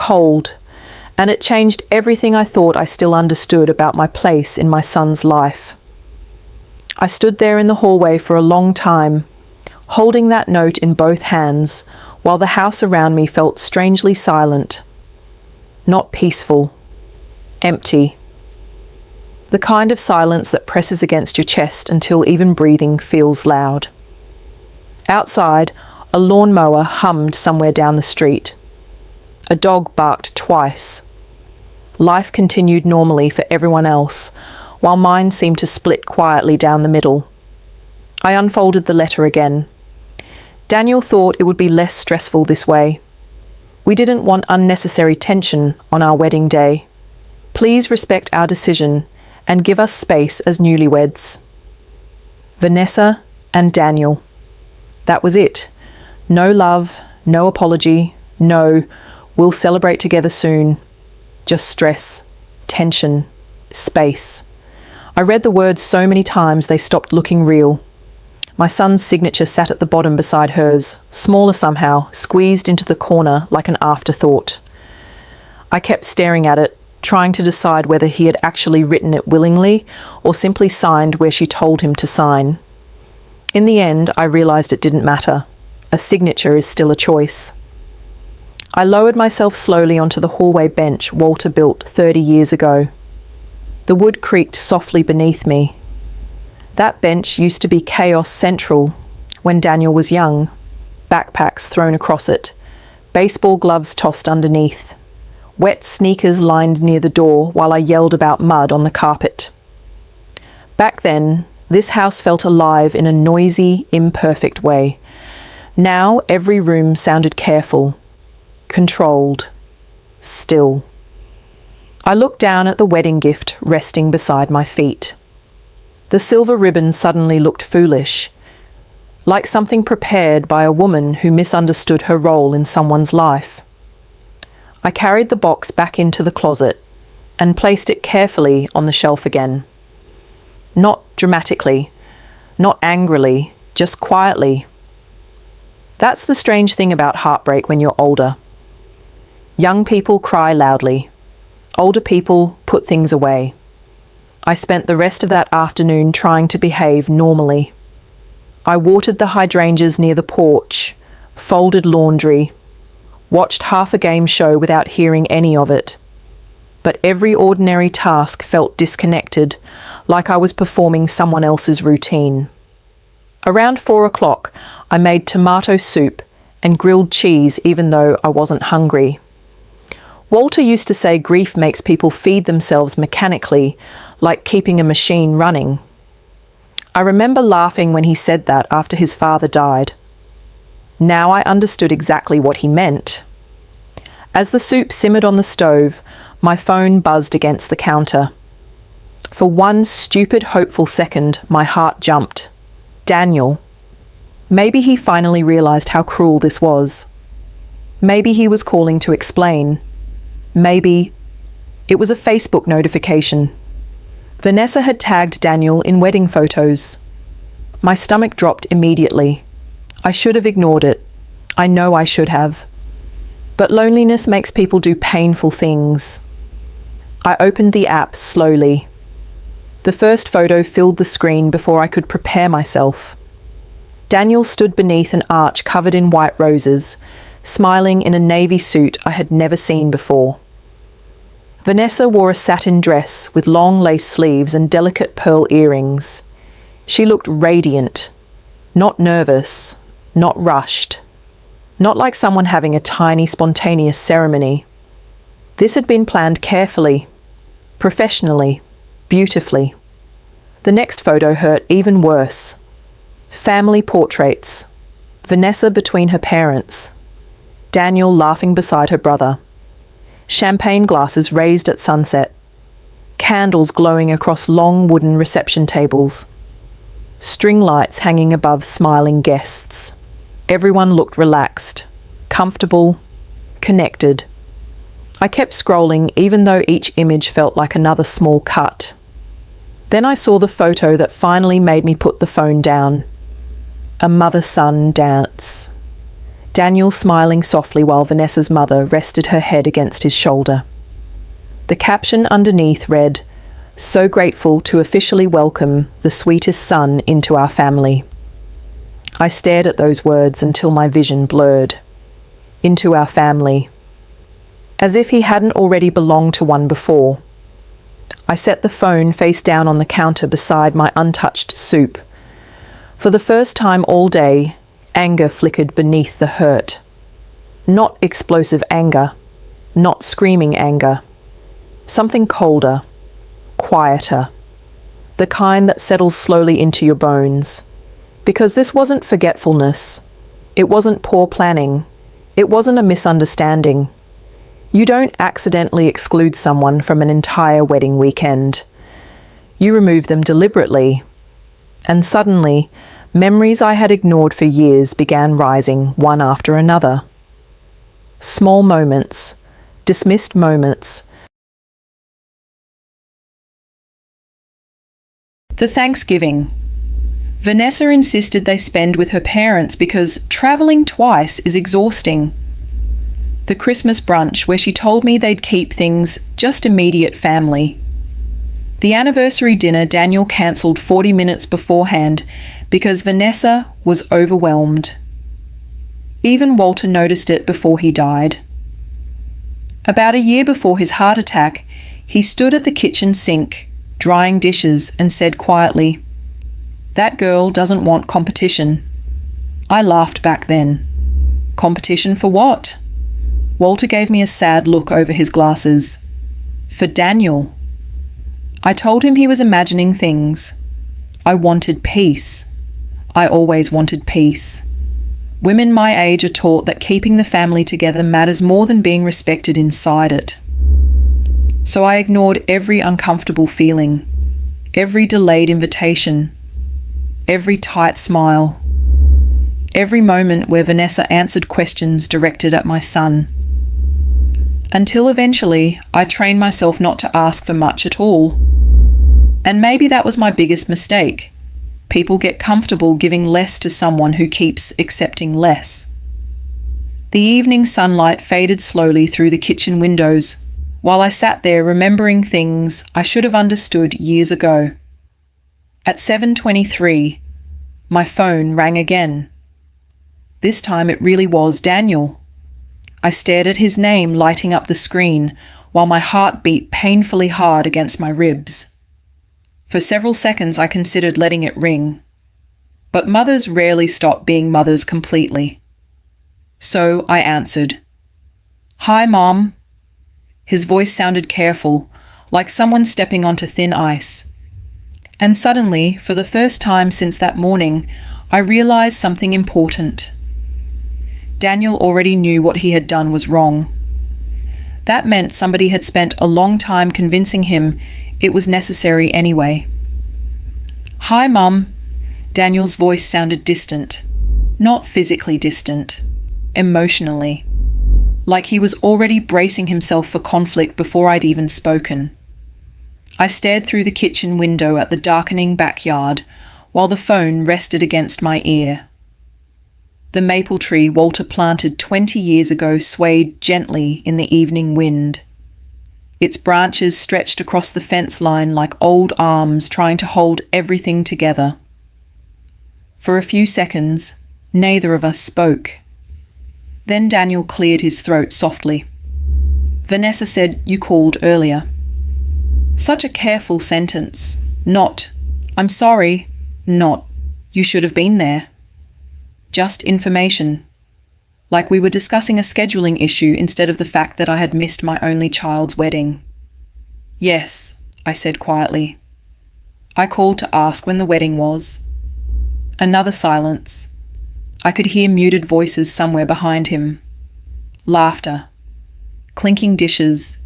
cold, and it changed everything I thought I still understood about my place in my son's life. I stood there in the hallway for a long time, holding that note in both hands, while the house around me felt strangely silent. Not peaceful. Empty. The kind of silence that presses against your chest until even breathing feels loud. Outside, a lawnmower hummed somewhere down the street. A dog barked twice. Life continued normally for everyone else, while mine seemed to split quietly down the middle. I unfolded the letter again. Daniel thought it would be less stressful this way. We didn't want unnecessary tension on our wedding day. Please respect our decision and give us space as newlyweds. Vanessa and Daniel. That was it. No love, no apology, no, we'll celebrate together soon. Just stress, tension, space. I read the words so many times they stopped looking real. My son's signature sat at the bottom beside hers, smaller somehow, squeezed into the corner like an afterthought. I kept staring at it, trying to decide whether he had actually written it willingly or simply signed where she told him to sign. In the end, I realized it didn't matter. A signature is still a choice. I lowered myself slowly onto the hallway bench Walter built 30 years ago. The wood creaked softly beneath me. That bench used to be chaos central when Daniel was young. Backpacks thrown across it, baseball gloves tossed underneath, wet sneakers lined near the door while I yelled about mud on the carpet. Back then, this house felt alive in a noisy, imperfect way. Now every room sounded careful, controlled, still. I looked down at the wedding gift resting beside my feet. The silver ribbon suddenly looked foolish, like something prepared by a woman who misunderstood her role in someone's life. I carried the box back into the closet and placed it carefully on the shelf again. Not dramatically, not angrily, just quietly. That's the strange thing about heartbreak when you're older. Young people cry loudly. Older people put things away. I spent the rest of that afternoon trying to behave normally. I watered the hydrangeas near the porch, folded laundry, watched half a game show without hearing any of it. But every ordinary task felt disconnected, like I was performing someone else's routine. Around 4 o'clock, I made tomato soup and grilled cheese even though I wasn't hungry. Walter used to say grief makes people feed themselves mechanically, like keeping a machine running. I remember laughing when he said that after his father died. Now I understood exactly what he meant. As the soup simmered on the stove, my phone buzzed against the counter. For one stupid, hopeful second, my heart jumped. Daniel. Maybe he finally realized how cruel this was. Maybe he was calling to explain. Maybe it was a Facebook notification. Vanessa had tagged Daniel in wedding photos. My stomach dropped immediately. I should have ignored it. I know I should have. But loneliness makes people do painful things. I opened the app slowly. The first photo filled the screen before I could prepare myself. Daniel stood beneath an arch covered in white roses, smiling in a navy suit I had never seen before. Vanessa wore a satin dress with long lace sleeves and delicate pearl earrings. She looked radiant, not nervous, not rushed, not like someone having a tiny, spontaneous ceremony. This had been planned carefully, professionally, beautifully. The next photo hurt even worse. Family portraits. Vanessa between her parents. Daniel laughing beside her brother. Champagne glasses raised at sunset. Candles glowing across long wooden reception tables. String lights hanging above smiling guests. Everyone looked relaxed, comfortable, connected. I kept scrolling even though each image felt like another small cut. Then I saw the photo that finally made me put the phone down. A mother-son dance. Daniel smiling softly while Vanessa's mother rested her head against his shoulder. The caption underneath read, "So grateful to officially welcome the sweetest son into our family." I stared at those words until my vision blurred. Into our family. As if he hadn't already belonged to one before. I set the phone face down on the counter beside my untouched soup. For the first time all day, anger flickered beneath the hurt. Not explosive anger, not screaming anger. Something colder, quieter. The kind that settles slowly into your bones. Because this wasn't forgetfulness. It wasn't poor planning. It wasn't a misunderstanding. You don't accidentally exclude someone from an entire wedding weekend. You remove them deliberately. And suddenly, memories I had ignored for years began rising one after another. Small moments, dismissed moments. The Thanksgiving. Vanessa insisted they spend with her parents because travelling twice is exhausting. The Christmas brunch where she told me they'd keep things just immediate family. The anniversary dinner Daniel cancelled 40 minutes beforehand because Vanessa was overwhelmed. Even Walter noticed it before he died. About a year before his heart attack, he stood at the kitchen sink, drying dishes, and said quietly, "That girl doesn't want competition." I laughed back then. Competition for what? Walter gave me a sad look over his glasses. For Daniel. I told him he was imagining things. I wanted peace. I always wanted peace. Women my age are taught that keeping the family together matters more than being respected inside it. So I ignored every uncomfortable feeling, every delayed invitation, every tight smile, every moment where Vanessa answered questions directed at my son. Until eventually, I trained myself not to ask for much at all. And maybe that was my biggest mistake. People get comfortable giving less to someone who keeps accepting less. The evening sunlight faded slowly through the kitchen windows, while I sat there remembering things I should have understood years ago. At 7:23, my phone rang again. This time it really was Daniel. I stared at his name lighting up the screen, while my heart beat painfully hard against my ribs. For several seconds I considered letting it ring. But mothers rarely stop being mothers completely. So I answered. "Hi, Mom." His voice sounded careful, like someone stepping onto thin ice. And suddenly, for the first time since that morning, I realized something important. Daniel already knew what he had done was wrong. That meant somebody had spent a long time convincing him it was necessary anyway. "Hi, Mum." Daniel's voice sounded distant. Not physically distant. Emotionally. Like he was already bracing himself for conflict before I'd even spoken. I stared through the kitchen window at the darkening backyard, while the phone rested against my ear. The maple tree Walter planted 20 years ago swayed gently in the evening wind. Its branches stretched across the fence line like old arms trying to hold everything together. For a few seconds, neither of us spoke. Then Daniel cleared his throat softly. "Vanessa said you called earlier." Such a careful sentence. Not, "I'm sorry," not, "You should have been there." Just information. Like we were discussing a scheduling issue instead of the fact that I had missed my only child's wedding. "Yes," I said quietly. I called to ask when the wedding was. Another silence. I could hear muted voices somewhere behind him. Laughter. Clinking dishes.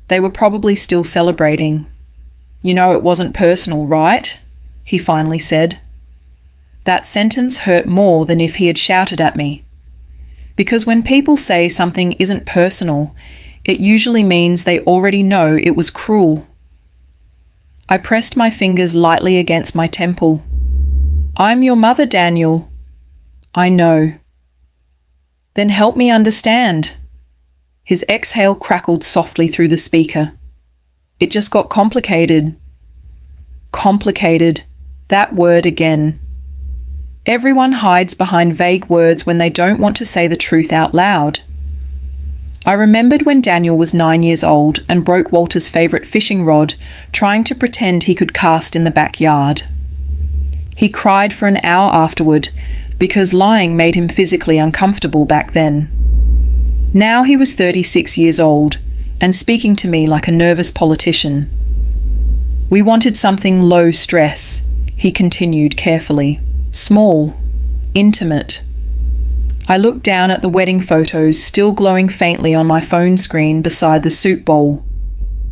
They were probably still celebrating. "You know it wasn't personal, right?" he finally said. That sentence hurt more than if he had shouted at me. Because when people say something isn't personal, it usually means they already know it was cruel. I pressed my fingers lightly against my temple. "I'm your mother, Daniel." "I know." Then help me understand. His exhale crackled softly through the speaker. It just got complicated. Complicated. That word again. Everyone hides behind vague words when they don't want to say the truth out loud. I remembered when Daniel was 9 years old and broke Walter's favourite fishing rod, trying to pretend he could cast in the backyard. He cried for an hour afterward because lying made him physically uncomfortable back then. Now he was 36 years old and speaking to me like a nervous politician. We wanted something low stress, he continued carefully. Small, intimate. I looked down at the wedding photos still glowing faintly on my phone screen beside the soup bowl.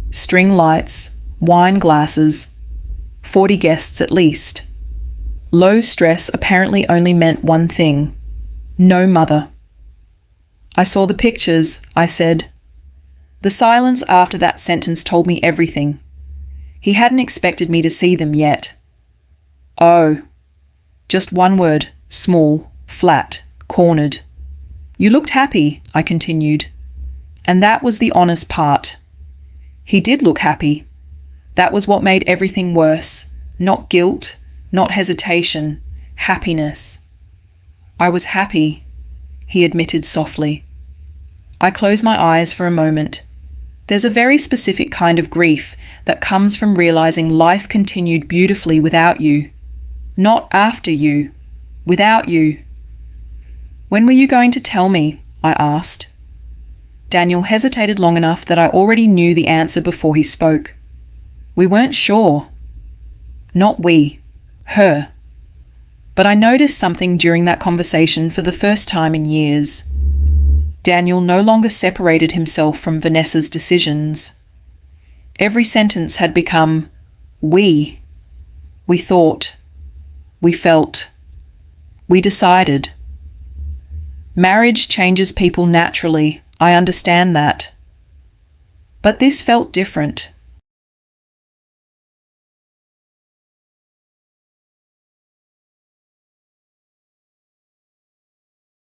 String lights, wine glasses, 40 guests at least. Low stress apparently only meant one thing: no mother. I saw the pictures, I said. The silence after that sentence told me everything. He hadn't expected me to see them yet. Oh. Just one word: small, flat, cornered. You looked happy, I continued. And that was the honest part. He did look happy. That was what made everything worse. Not guilt, not hesitation, happiness. I was happy, he admitted softly. I closed my eyes for a moment. There's a very specific kind of grief that comes from realizing life continued beautifully without you. Not after you, without you. When were you going to tell me? I asked. Daniel hesitated long enough that I already knew the answer before he spoke. We weren't sure. Not we, her. But I noticed something during that conversation for the first time in years. Daniel no longer separated himself from Vanessa's decisions. Every sentence had become we. We thought. We felt. We decided. Marriage changes people naturally, I understand that. But this felt different.